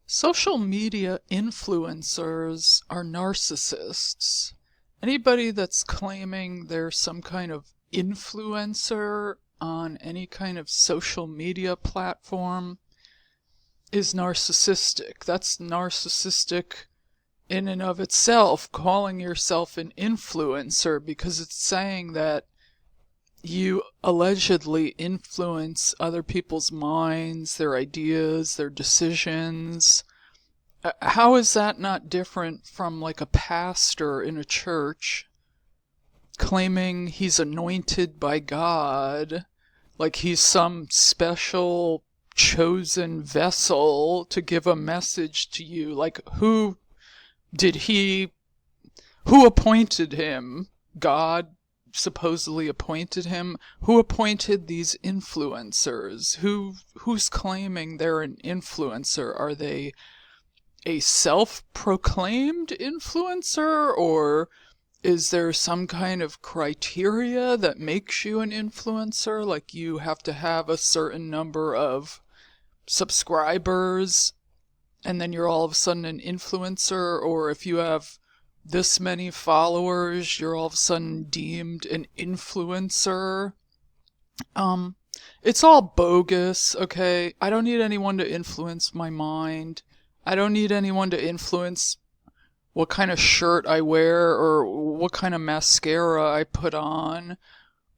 Social media influencers are narcissists. Anybody that's claiming they're some kind of influencer on any kind of social media platform is narcissistic. That's narcissistic in and of itself, calling yourself an influencer, because it's saying that you allegedly influence other people's minds, their ideas, their decisions. How is that not different from like a pastor in a church claiming he's anointed by God, like he's some special chosen vessel to give a message to you? Like, did he, who appointed him? God supposedly appointed him. Who appointed these influencers? Who's claiming they're an influencer? Are they a self-proclaimed influencer, or is there some kind of criteria that makes you an influencer? Like you have to have a certain number of subscribers and then you're all of a sudden an influencer, or if you have this many followers, you're all of a sudden deemed an influencer. Um, it's all bogus, okay? I don't need anyone to influence my mind. I don't need anyone to influence what kind of shirt I wear or what kind of mascara I put on.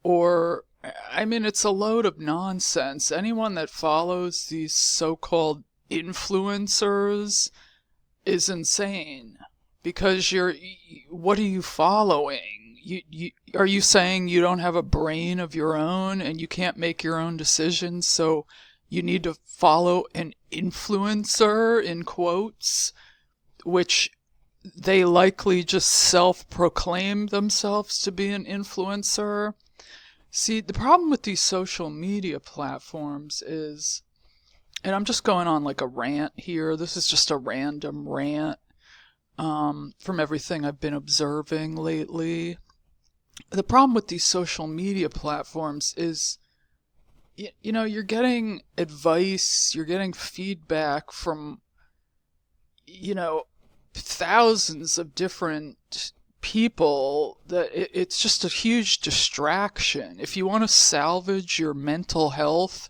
Or, I mean, it's a load of nonsense. Anyone that follows these so-called influencers is insane. Because what are you following? Are you saying you don't have a brain of your own and you can't make your own decisions, so you need to follow an influencer, in quotes, which they likely just self-proclaim themselves to be an influencer? See, the problem with these social media platforms is, and I'm just going on like a rant here, this is just a random rant, from everything I've been observing lately. The problem with these social media platforms is, you're getting advice, you're getting feedback from, thousands of different people, that it's just a huge distraction. If you want to salvage your mental health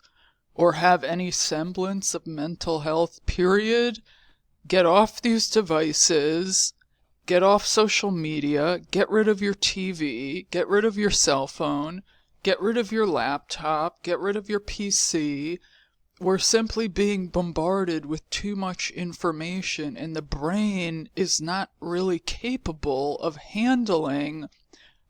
or have any semblance of mental health, period, get off these devices, get off social media, get rid of your TV, get rid of your cell phone, get rid of your laptop, get rid of your PC. We're simply being bombarded with too much information, and the brain is not really capable of handling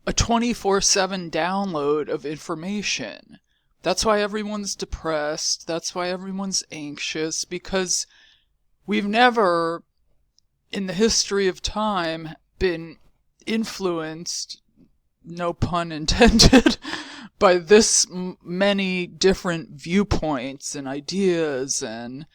a 24/7 download of information. That's why everyone's depressed. That's why everyone's anxious, because we've never, in the history of time, been influenced, no pun intended, by this many different viewpoints and ideas. And,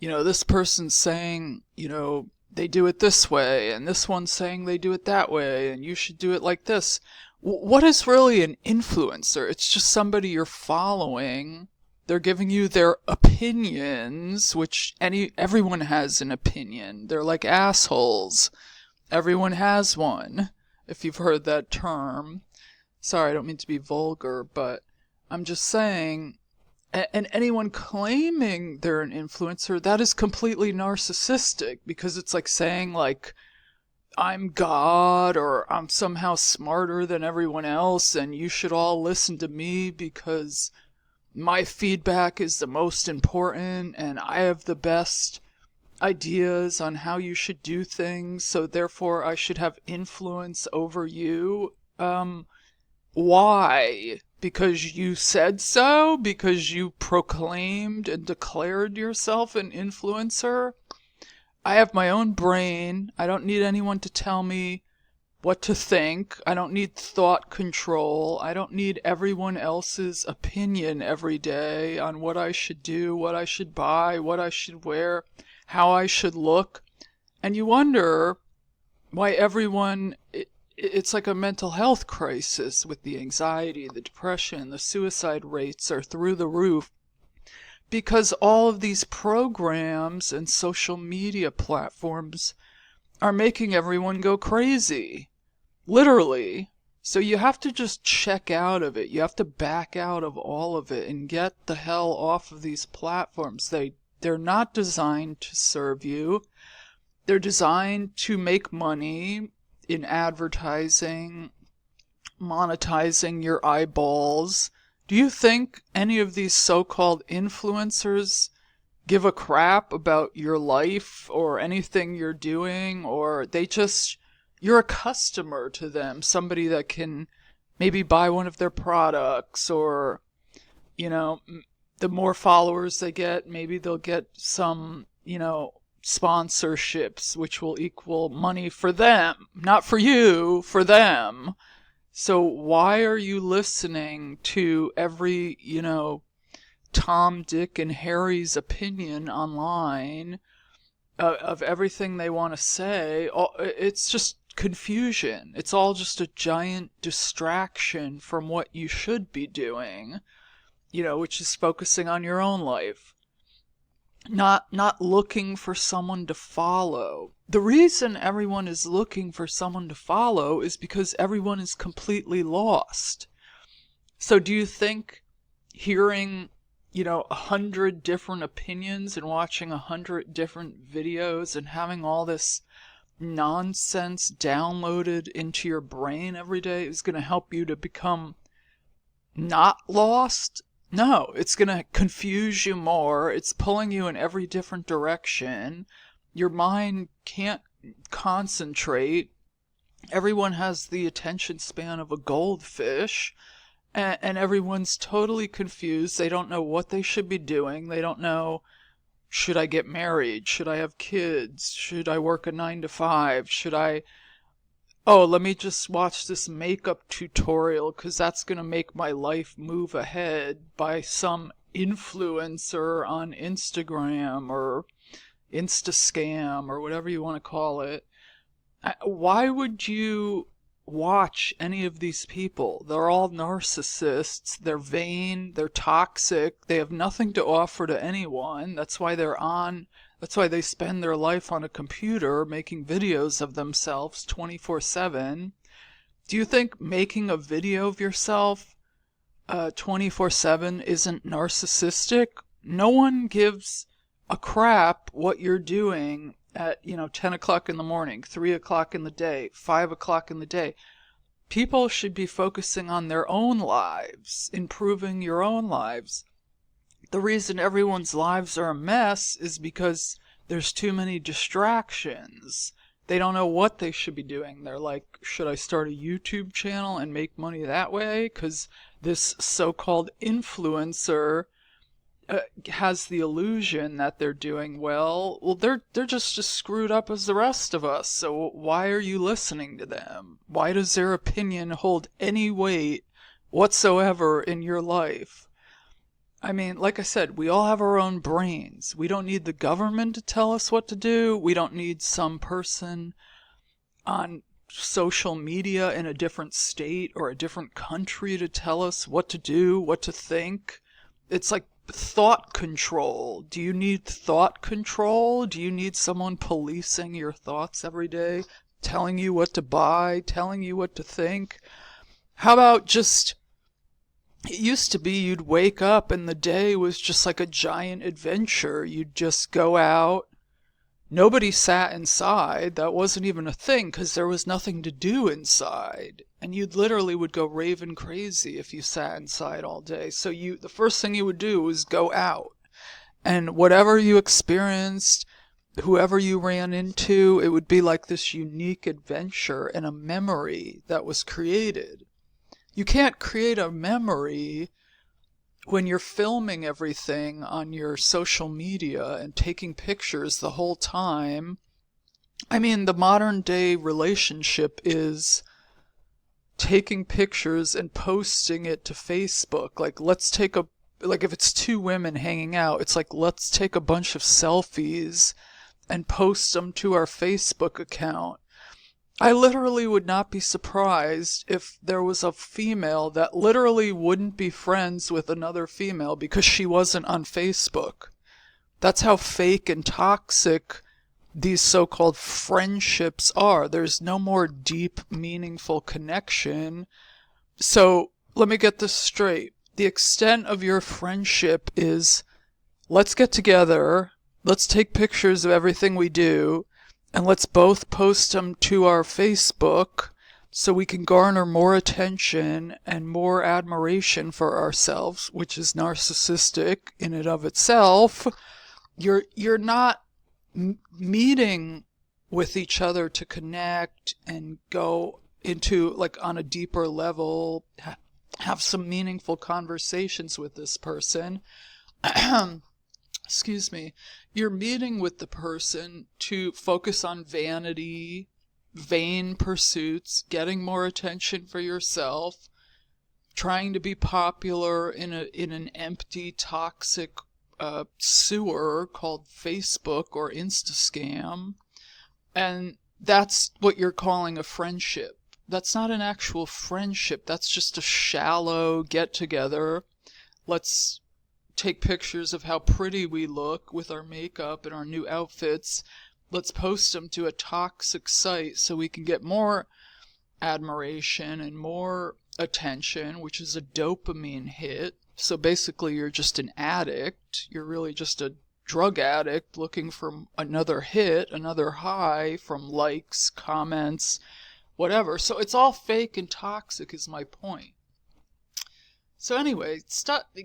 this person's saying, they do it this way, and this one's saying they do it that way, and you should do it like this. What is really an influencer? It's just somebody you're following. They're giving you their opinions, which everyone has an opinion. They're like assholes. Everyone has one, if you've heard that term. Sorry, I don't mean to be vulgar, but I'm just saying, and anyone claiming they're an influencer, that is completely narcissistic, because it's like saying, like, I'm God, or I'm somehow smarter than everyone else, and you should all listen to me because my feedback is the most important, and I have the best ideas on how you should do things, so therefore I should have influence over you. Why? Because you said so? Because you proclaimed and declared yourself an influencer? I have my own brain. I don't need anyone to tell me what to think. I don't need thought control. I don't need everyone else's opinion every day on what I should do, what I should buy, what I should wear, how I should look. And you wonder why it's like a mental health crisis, with the anxiety, the depression, the suicide rates are through the roof, because all of these programs and social media platforms are making everyone go crazy. Literally. So you have to just check out of it. You have to back out of all of it and get the hell off of these platforms. They're not designed to serve you. They're designed to make money in advertising, monetizing your eyeballs. Do you think any of these so-called influencers give a crap about your life or anything you're doing, or you're a customer to them, somebody that can maybe buy one of their products, or, the more followers they get, maybe they'll get some, sponsorships, which will equal money for them, not for you, for them. So why are you listening to every, Tom, Dick, and Harry's opinion online of everything they want to say? It's just confusion. It's all just a giant distraction from what you should be doing, which is focusing on your own life. Not looking for someone to follow. The reason everyone is looking for someone to follow is because everyone is completely lost. So do you think hearing 100 different opinions and watching 100 different videos and having all this nonsense downloaded into your brain every day is going to help you to become not lost? No, it's going to confuse you more. It's pulling you in every different direction. Your mind can't concentrate. Everyone has the attention span of a goldfish. And everyone's totally confused. They don't know what they should be doing. They don't know, should I get married? Should I have kids? Should I work a 9 to 5? Let me just watch this makeup tutorial because that's going to make my life move ahead by some influencer on Instagram or Instascam or whatever you want to call it. Why would you watch any of these people? They're all narcissists. They're vain. They're toxic. They have nothing to offer to anyone. That's why they spend their life on a computer making videos of themselves 24/7. Do you think making a video of yourself 24/7 isn't narcissistic? No one gives a crap what you're doing at 10 o'clock in the morning, 3 o'clock in the day, 5 o'clock in the day. People should be focusing on their own lives, improving your own lives. The reason everyone's lives are a mess is because there's too many distractions. They don't know what they should be doing. They're like, should I start a YouTube channel and make money that way? Because this so-called influencer has the illusion that they're doing well. Well, they're just as screwed up as the rest of us. So why are you listening to them? Why does their opinion hold any weight whatsoever in your life? I mean, like I said, we all have our own brains. We don't need the government to tell us what to do. We don't need some person on social media in a different state or a different country to tell us what to do, what to think. It's like thought control. Do you need thought control? Do you need someone policing your thoughts every day, telling you what to buy, telling you what to think? How about just... It used to be you'd wake up and the day was just like a giant adventure. You'd just go out. Nobody sat inside. That wasn't even a thing because there was nothing to do inside. And you literally would go raving crazy if you sat inside all day. So the first thing you would do was go out. And whatever you experienced, whoever you ran into, it would be like this unique adventure and a memory that was created. You can't create a memory when you're filming everything on your social media and taking pictures the whole time. I mean, the modern day relationship is taking pictures and posting it to Facebook. Like if it's two women hanging out, it's like, let's take a bunch of selfies and post them to our Facebook account. I literally would not be surprised if there was a female that literally wouldn't be friends with another female because she wasn't on Facebook. That's how fake and toxic these so-called friendships are. There's no more deep, meaningful connection. So let me get this straight. The extent of your friendship is, let's get together, let's take pictures of everything we do, and let's both post them to our Facebook so we can garner more attention and more admiration for ourselves, which is narcissistic in and of itself. You're not meeting with each other to connect and go into, like, on a deeper level, have some meaningful conversations with this person. Excuse me. You're meeting with the person to focus on vanity, vain pursuits, getting more attention for yourself, trying to be popular in an empty, toxic sewer called Facebook or Instascam. And that's what you're calling a friendship. That's not an actual friendship. That's just a shallow get together. Let's take pictures of how pretty we look with our makeup and our new outfits. Let's post them to a toxic site so we can get more admiration and more attention, which is a dopamine hit. So basically you're just an addict. You're really just a drug addict looking for another hit, another high from likes, comments, whatever. So it's all fake and toxic is my point. So anyway,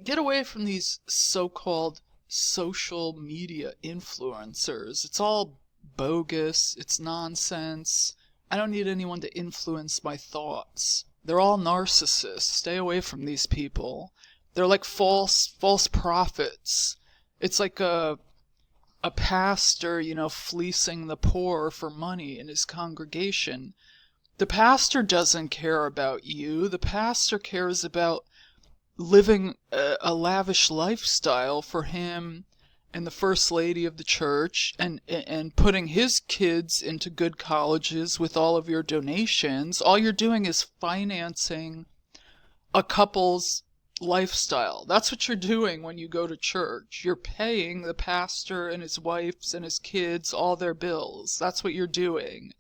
get away from these so-called social media influencers. It's all bogus. It's nonsense. I don't need anyone to influence my thoughts. They're all narcissists. Stay away from these people. They're like false prophets. It's like a pastor, fleecing the poor for money in his congregation. The pastor doesn't care about you. The pastor cares about living a lavish lifestyle for him and the first lady of the church, and putting his kids into good colleges with all of your donations. All you're doing is financing a couple's lifestyle. That's what you're doing when you go to church. You're paying the pastor and his wives and his kids all their bills. That's what you're doing.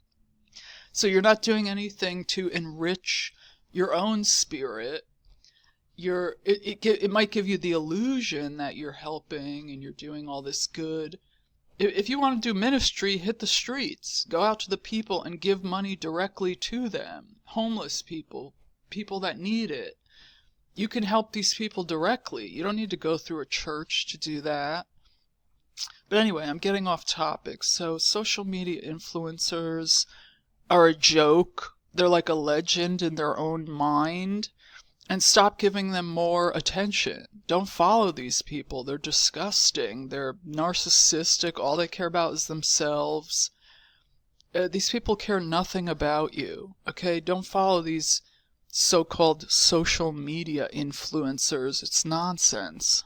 So you're not doing anything to enrich your own spirit. It might give you the illusion that you're helping and you're doing all this good. If you want to do ministry, hit the streets. Go out to the people and give money directly to them. Homeless people, people that need it. You can help these people directly. You don't need to go through a church to do that. But anyway, I'm getting off topic. So social media influencers are a joke. They're like a legend in their own mind. And stop giving them more attention. Don't follow these people. They're disgusting. They're narcissistic. All they care about is themselves. These people care nothing about you. Okay? Don't follow these so-called social media influencers. It's nonsense.